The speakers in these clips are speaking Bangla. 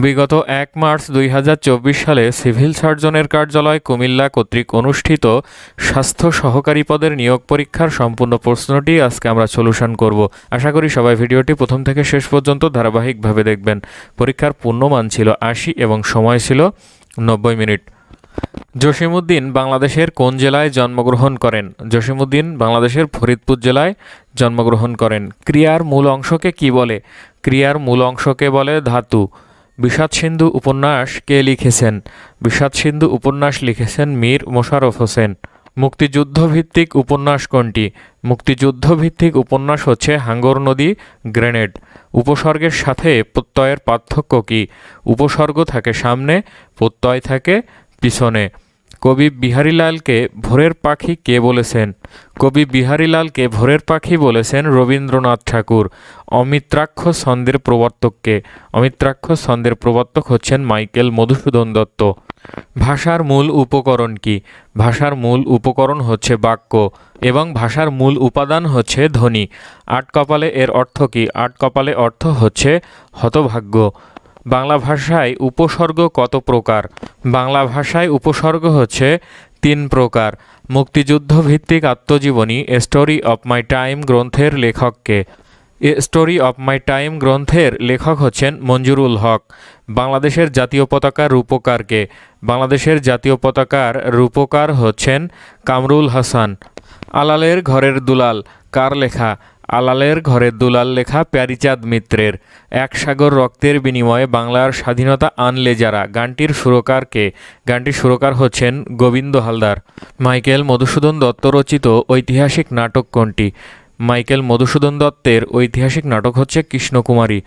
বিগত ১ মার্চ ২০২৪ সালে সিভিল সার্জনের কার্যালয় কুমিল্লা কর্তৃক অনুষ্ঠিত স্বাস্থ্য সহকারী পদের নিয়োগ পরীক্ষার সম্পূর্ণ প্রশ্নটি আজকে আমরা সলিউশন করব। আশা করি সবাই ভিডিওটি প্রথম থেকে শেষ পর্যন্ত ধারাবাহিকভাবে দেখবেন। পরীক্ষার পূর্ণমান ছিল ৮০ এবং সময় ছিল ৯০ মিনিট। জসিমউদ্দিন বাংলাদেশের কোন জেলায় জন্মগ্রহণ করেন? জসিমউদ্দিন বাংলাদেশের ফরিদপুর জেলায় জন্মগ্রহণ করেন। ক্রিয়ার মূল অংশকে কি বলে? ক্রিয়ার মূল অংশকে বলে ধাতু। বিষাদসিন্ধু উপন্যাস কে লিখেছেন? বিষাদসিন্ধু উপন্যাস লিখেছেন মীর মোশাররফ হোসেন। মুক্তিযুদ্ধভিত্তিক উপন্যাস কোনটি? মুক্তিযুদ্ধভিত্তিক উপন্যাস হচ্ছে হাঙ্গর নদী গ্রেনেড। উপসর্গের সাথে প্রত্যয়ের পার্থক্য কী? উপসর্গ থাকে সামনে, প্রত্যয় থাকে পিছনে। কবি বিহারীলালকে ভোরের পাখি কে বলেছেন? কবি বিহারীলালকে ভোরের পাখি বলেছেন রবীন্দ্রনাথ ঠাকুর। অমিত্রাক্ষ ছন্দের প্রবর্তককে? অমিত্রাক্ষ ছন্দের প্রবর্তক হচ্ছেন মাইকেল মধুসূদন দত্ত। ভাষার মূল উপকরণ কি? ভাষার মূল উপকরণ হচ্ছে বাক্য এবং ভাষার মূল উপাদান হচ্ছে ধ্বনি। আট কপালে এর অর্থ কি? আট কপালে অর্থ হচ্ছে হতভাগ্য। বাংলা ভাষায় উপসর্গ কত প্রকার? বাংলা ভাষায় উপসর্গ হচ্ছে ৩ প্রকার। মুক্তিযুদ্ধ ভিত্তিক আত্মজীবনী a story of my time গ্রন্থের লেখককে? A story of my time গ্রন্থের লেখক হচ্ছেন মঞ্জুরুল হক। বাংলাদেশের জাতীয় পতাকার রূপকারকে? বাংলাদেশের জাতীয় পতাকার রূপকার হচ্ছেন কামরুল হাসান। আলালের ঘরের দুলাল কার লেখা? আলালের ঘরের দুলাল লেখা প্যারীচাঁদ মিত্রের। এক সাগর রক্তের বিনিময়ে বাংলার স্বাধীনতা আনলে যারা গানটির সুরকারকে? গানটির সুরকার হচ্ছেন গোবিন্দ হালদার। মাইকেল মধুসূদন দত্ত রচিত ঐতিহাসিক নাটক কোনটি? মাইকেল মধুসূদন দত্তের ঐতিহাসিক নাটক হচ্ছে কৃষ্ণকুমারী।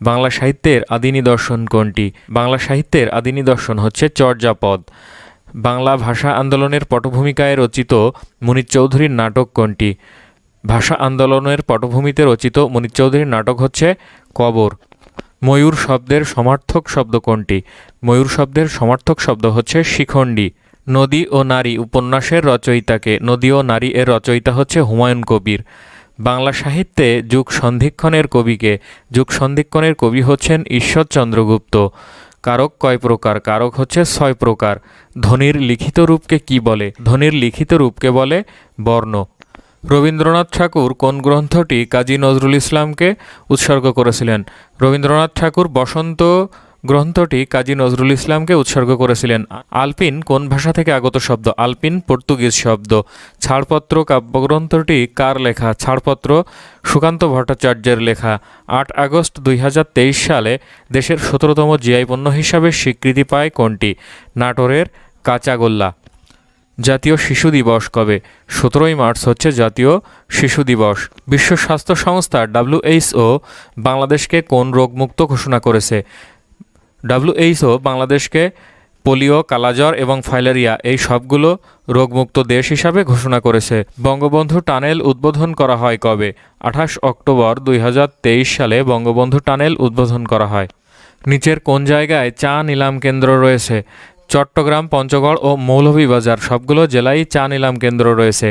বাংলা সাহিত্যের আদি নিদর্শন কোনটি? বাংলা সাহিত্যের আদি নিদর্শন হচ্ছে চর্যাপদ। বাংলা ভাষা আন্দোলনের পটভূমিকায় রচিত মুনীর চৌধুরীর নাটক কোনটি? ভাষা আন্দোলনের পটভূমিতে রচিত মুনীর চৌধুরীর নাটক হচ্ছে কবর। ময়ূর শব্দের সমার্থক শব্দ কোনটি? ময়ূর শব্দের সমার্থক শব্দ হচ্ছে শিখণ্ডী। নদী ও নারী উপন্যাসের রচয়িতাকে? নদী ও নারী এর রচয়িতা হচ্ছে হুমায়ুন কবির। বাংলা সাহিত্যে যুগ সন্ধিক্ষণের কবিকে? যুগ সন্ধিক্ষণের কবি হচ্ছেন ঈশ্বরচন্দ্র গুপ্ত। কারক কয় প্রকার? কারক হচ্ছে ৬ প্রকার। ধ্বনির লিখিত রূপকে কি বলে? ধ্বনির লিখিত রূপকে বলে বর্ণ। রবীন্দ্রনাথ ঠাকুর কোন গ্রন্থটি কাজী নজরুল ইসলামকে উৎসর্গ করেছিলেন? রবীন্দ্রনাথ ঠাকুর বসন্ত গ্রন্থটি কাজী নজরুল ইসলামকে উৎসর্গ করেছিলেন। আলপিন কোন ভাষা থেকে আগত শব্দ? আলপিন পর্তুগিজ শব্দ। ছাড়পত্র কাব্যগ্রন্থটি কার লেখা? ছাড়পত্র সুকান্ত ভট্টাচার্যের লেখা। ৮ আগস্ট ২০২৩ সালে দেশের ১৭তম জিআই পণ্য হিসাবে স্বীকৃতি পায় কোনটি? নাটোরের কাঁচাগোল্লা। জাতীয় শিশু দিবস কবে? ১৭ই মার্চ হচ্ছে জাতীয় শিশু দিবস। বিশ্ব স্বাস্থ্য সংস্থা WHO বাংলাদেশকে কোন রোগমুক্ত ঘোষণা করেছে? WHO বাংলাদেশকে পোলিও, কালাজ্বর এবং ফাইলেরিয়া এই সবগুলো রোগমুক্ত দেশ হিসাবে ঘোষণা করেছে। বঙ্গবন্ধু টানেল উদ্বোধন করা হয় কবে? ২৮ অক্টোবর ২০২৩ সালে বঙ্গবন্ধু টানেল উদ্বোধন করা হয়। নিচের কোন জায়গায় চা নিলাম কেন্দ্র রয়েছে? চট্টগ্রাম, পঞ্চগড় ও মৌলভীবাজার সবগুলো জেলায় চা নিলাম কেন্দ্র রয়েছে।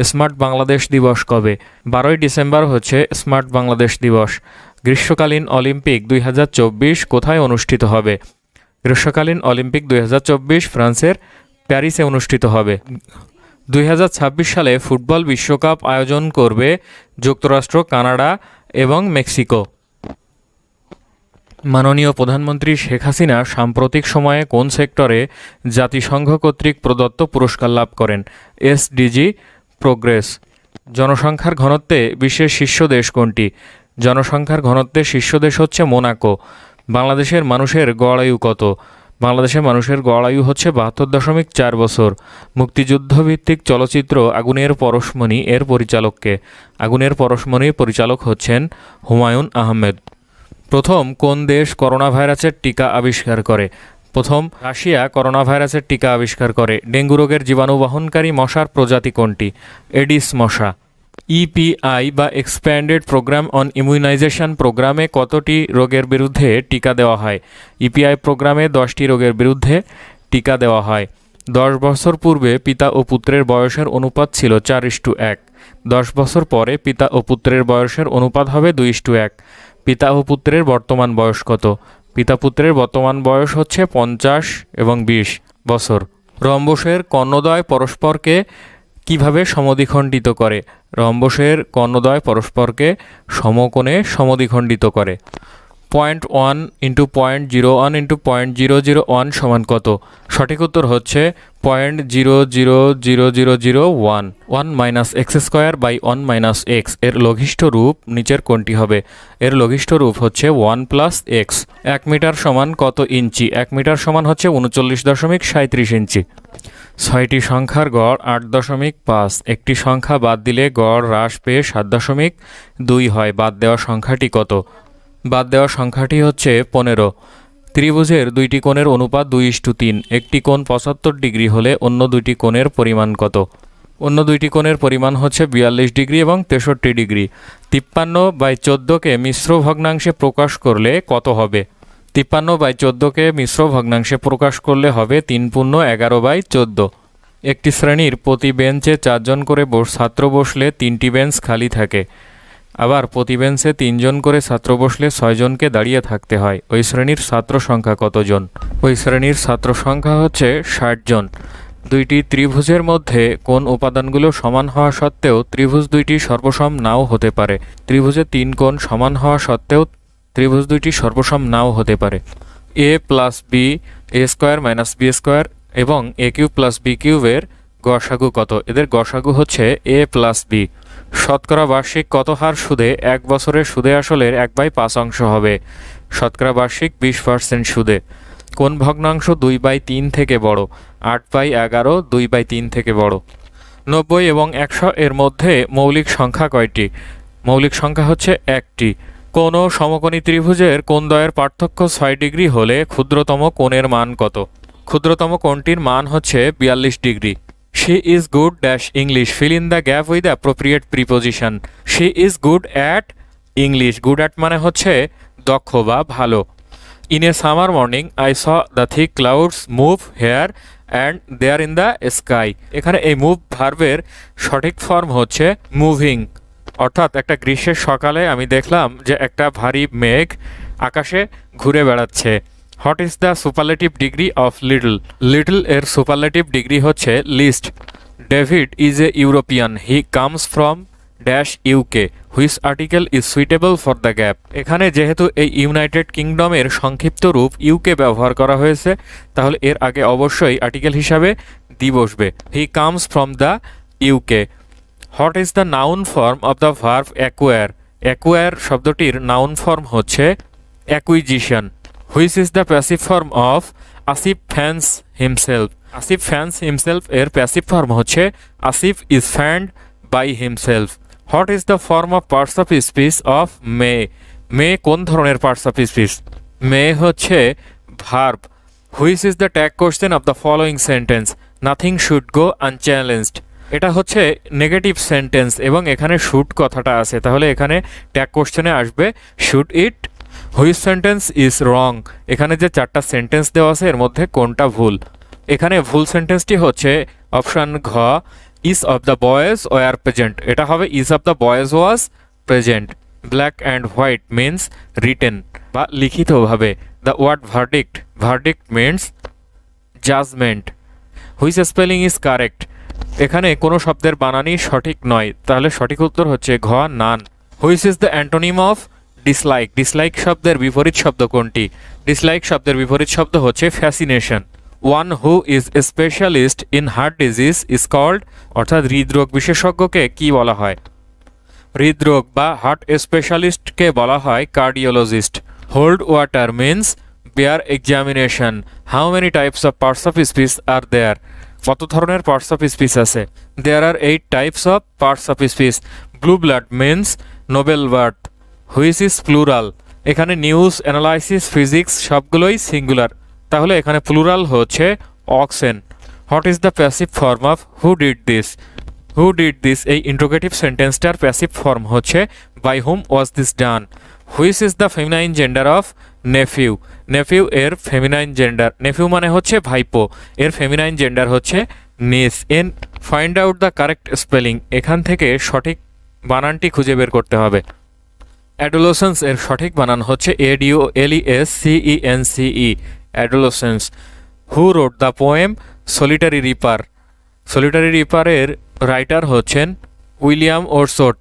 স্মার্ট বাংলাদেশ দিবস কবে? ১২ই ডিসেম্বর হচ্ছে স্মার্ট বাংলাদেশ দিবস। গ্রীষ্মকালীন অলিম্পিক ২০২৪ কোথায় অনুষ্ঠিত হবে? গ্রীষ্মকালীন অলিম্পিক ২০২৪ ফ্রান্সের প্যারিসে অনুষ্ঠিত হবে। ২০২৬ সালে ফুটবল বিশ্বকাপ আয়োজন করবে যুক্তরাষ্ট্র, কানাডা এবং মেক্সিকো। মাননীয় প্রধানমন্ত্রী শেখ হাসিনা সাম্প্রতিক সময়ে কোন সেক্টরে জাতিসংঘ কর্তৃক প্রদত্ত পুরস্কার লাভ করেন? SDG progress. জনসংখ্যার ঘনত্বে বিশ্বের শীর্ষ দেশ কোনটি? জনসংখ্যার ঘনত্বে শীর্ষ দেশ হচ্ছে মোনাকো। বাংলাদেশের মানুষের গড় আয়ু কত? বাংলাদেশের মানুষের গড় আয়ু হচ্ছে ৭২.৪ বছর। মুক্তিযুদ্ধভিত্তিক চলচ্চিত্র আগুনের পরশমণি এর পরিচালককে? আগুনের পরশমণির পরিচালক হচ্ছেন হুমায়ুন আহমেদ। প্রথম কোন দেশ করোনা ভাইরাসের টিকা আবিষ্কার করে? প্রথম রাশিয়া করোনা ভাইরাসের টিকা আবিষ্কার করে। ডেঙ্গু রোগের জীবাণুবাহনকারী মশার প্রজাতি কোনটি? এডিস মশা। EPI বা এক্সপ্যান্ডেড প্রোগ্রাম অন ইমিউনাইজেশন প্রোগ্রামে কতটি রোগের বিরুদ্ধে টিকা দেওয়া হয়? EPI প্রোগ্রামে 10টি রোগের বিরুদ্ধে টিকা দেওয়া হয়। 10 বছর পূর্বে পিতা ও পুত্রের বয়সের অনুপাত ছিল 4:1। 10 বছর পরে পিতা ও পুত্রের বয়সের অনুপাত হবে 2:1। পিতা ও পুত্রের বর্তমান বয়স কত? পিতা পুত্রের বর্তমান বয়স হচ্ছে 50 এবং 20 বছর। রম্বসের কর্ণদ্বয় পরস্পরকে কিভাবে সমদ্বিখণ্ডিত করে? রম্বসের কর্ণদ্বয় পরস্পরকে সমকোণে সমদ্বিখণ্ডিত করে। 0.1 ইন্টু 0.01 ইন্টু 0.001 সমান কত? সঠিক উত্তর হচ্ছে 0.00001। 1 minus x square by 1 minus x এর লঘিষ্ঠ রূপ নিচের কোনটি হবে? এর লঘিষ্ঠ রূপ হচ্ছে 1 প্লাস এক্স। 1 মিটার সমান কত ইঞ্চি? 1 মিটার সমান হচ্ছে 39.37 ইঞ্চি। 6টি সংখ্যার গড় 8.5। একটি সংখ্যা বাদ দিলে গড় হ্রাস পেয়ে 7.2 হয়। বাদ দেওয়া সংখ্যাটি কত? বাদ দেওয়া সংখ্যাটি হচ্ছে 15। ত্রিভুজের দুইটি কোণের অনুপাত 2:3। একটি কোণ 75 ডিগ্রি হলে অন্য দুইটি কোণের পরিমাণ কত? অন্য দুইটি কোণের পরিমাণ হচ্ছে 42 ডিগ্রি এবং 63 ডিগ্রি। 53/14কে মিশ্র ভগ্নাংশে প্রকাশ করলে কত হবে? 53/14কে মিশ্র ভগ্নাংশে প্রকাশ করলে হবে 3×11/14। একটি শ্রেণীর প্রতি বেঞ্চে 4 জন করে ছাত্র বসলে 3টি বেঞ্চ খালি থাকে। আবার প্রতি বেঞ্চে 3 জন করে ছাত্র বসলে 6 জনকে দাঁড়িয়ে থাকতে হয়। ওই শ্রেণীর ছাত্র সংখ্যা কতজন? ওই শ্রেণীর ছাত্র সংখ্যা হচ্ছে 60 জন। দুইটি ত্রিভুজের মধ্যে কোন উপাদানগুলো সমান হওয়া সত্ত্বেও ত্রিভুজ দুইটি সর্বসম নাও হতে পারে? ত্রিভুজে 3 কোণ সমান হওয়া সত্ত্বেও ত্রিভুজ দুইটি সর্বসম নাও হতে পারে। a plus b a square minus b square এবং এ কিউব প্লাস বি কিউবের গসাগু কত? এদের গসাগু হচ্ছে a প্লাস বি। শতকরা বার্ষিক কত হার সুদে 1 বছরের সুদে আসলের 1/5 অংশ হবে? শতকরা বার্ষিক 20% সুদে। কোন ভগ্নাংশ 2/3 থেকে বড়? 8/11 2/3 থেকে বড়। 90 এবং 100 এর মধ্যে মৌলিক সংখ্যা কয়টি? মৌলিক সংখ্যা হচ্ছে 1টি। কোন সমকোণী ত্রিভুজের কোণদ্বয়ের পার্থক্য 6 ডিগ্রি হলে ক্ষুদ্রতম কোণের মান কত? ক্ষুদ্রতম কোণটির মান হচ্ছে 42 degree. She is good dash English. Fill in the gap with the appropriate preposition. She is good at English. Good at মানে হচ্ছে দক্ষ বা ভালো। In a summer morning, I saw the thick clouds move here and there in the sky. এখানে এই মুভ ভার্বের সঠিক ফর্ম হচ্ছে মুভিং। অর্থাৎ একটা গ্রীষ্মের সকালে আমি দেখলাম যে একটা ভারী মেঘ আকাশে ঘুরে বেড়াচ্ছে। What is the superlative degree of little? Little এর সুপারলেটিভ ডিগ্রি হচ্ছে least. David is a European. He comes from dash UK. Which article is suitable for the gap? এখানে যেহেতু এই ইউনাইটেড কিংডমের সংক্ষিপ্ত রূপ ইউকে ব্যবহার করা হয়েছে, তাহলে এর আগে অবশ্যই আর্টিকেল হিসাবে দি বসবে। He comes from the UK. What is the noun form of the verb acquire? Acquire শব্দটির নাউন ফর্ম হচ্ছে acquisition. Which is the passive form of Asif fans himself? Asif fans himself এর প্যাসিভ ফর্ম হচ্ছে Asif is fanned by himself. What is the form of parts of speech of may? May কোন ধরনের পার্টস অফ স্পিচ? মে হচ্ছে verb. Which is the tag question of the following sentence? Nothing should go unchallenged. এটা হচ্ছে নেগেটিভ সেন্টেন্স এবং এখানে শুড কথাটা আছে, তাহলে এখানে ট্যাগ কোশ্চেনে আসবে should eat. Which sentence is wrong? এখানে যে 4টা সেন্টেন্স দেওয়া আছে এর মধ্যে কোনটা ভুল? এখানে ভুল সেন্টেন্সটি হচ্ছে অপশান ঘ, each of the boys were present. এটা হবে each of the boys was present. Black and white means written বা লিখিতভাবে। The word verdict, verdict means judgement. Which spelling is correct? এখানে কোনো শব্দের বানানই সঠিক নয়, তাহলে সঠিক উত্তর হচ্ছে ঘ, none. Which is the antonym of dislike? Dislike শব্দের বিপরীত শব্দ কোনটি? ডিসলাইক শব্দের বিপরীত শব্দ হচ্ছে fascination. One who is a specialist in heart disease is called, অর্থাৎ হৃদরোগ বিশেষজ্ঞকে কি বলা হয়? হৃদরোগ বা হার্ট স্পেশালিস্টকে বলা হয় cardiologist. Hold water means bear examination. How many types of parts of speech are there? কত ধরনের পার্টস অফ স্পিচ আছে? There are 8 types of parts of speech. Blue blood means noble birth. Which is plural? এখানে নিউজ, অ্যানালাইসিস, ফিজিক্স সবগুলোই সিঙ্গুলার, তাহলে এখানে প্লুরাল হচ্ছে oxen. What is the passive form of who did this? Who did this এই ইন্ট্রোগেটিভ সেন্টেন্সটার প্যাসিভ ফর্ম হচ্ছে by whom was this done. Which is the feminine gender of nephew? Nephew এর ফেমিনাইন জেন্ডার, নেফিউ মানে হচ্ছে ভাইপো, এর ফেমিনাইন জেন্ডার হচ্ছে niece. And find out the correct spelling, এখান থেকে সঠিক বানানটি খুঁজে বের করতে হবে। অ্যাডোলেসেন্স এর সঠিক বানান হচ্ছে ADOLESCENCE, adolescence. Who wrote the poem solitary reaper? Solitary রিপারের রাইটার হচ্ছেন William Wordsworth.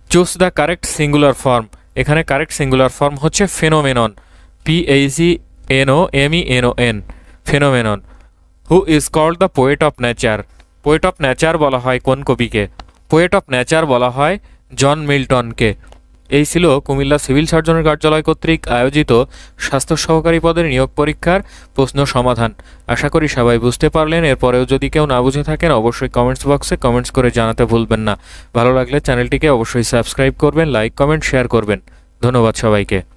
Choose the correct singular form? এখানে কারেক্ট সিঙ্গুলার ফর্ম হচ্ছে phenomenon, PHENOMENON, phenomenon. Who is called the poet of nature? Poet of nature বলা হয় কোন কবিকে? পোয়েট অফ নেচার বলা হয় জন মিল্টনকে। এই ছিল কুমিল্লা সিভিল সার্জনের কার্যালয় কর্তৃক আয়োজিত স্বাস্থ্য সহকারী পদের নিয়োগ পরীক্ষার প্রশ্ন সমাধান। আশা করি সবাই বুঝতে পারলেন। এরপরেও যদি কেউ না বুঝে থাকেন অবশ্যই কমেন্টস বক্সে কমেন্টস করে জানাতে ভুলবেন না। ভালো লাগলে চ্যানেলটিকে অবশ্যই সাবস্ক্রাইব করবেন, লাইক কমেন্ট শেয়ার করবেন। ধন্যবাদ সবাইকে।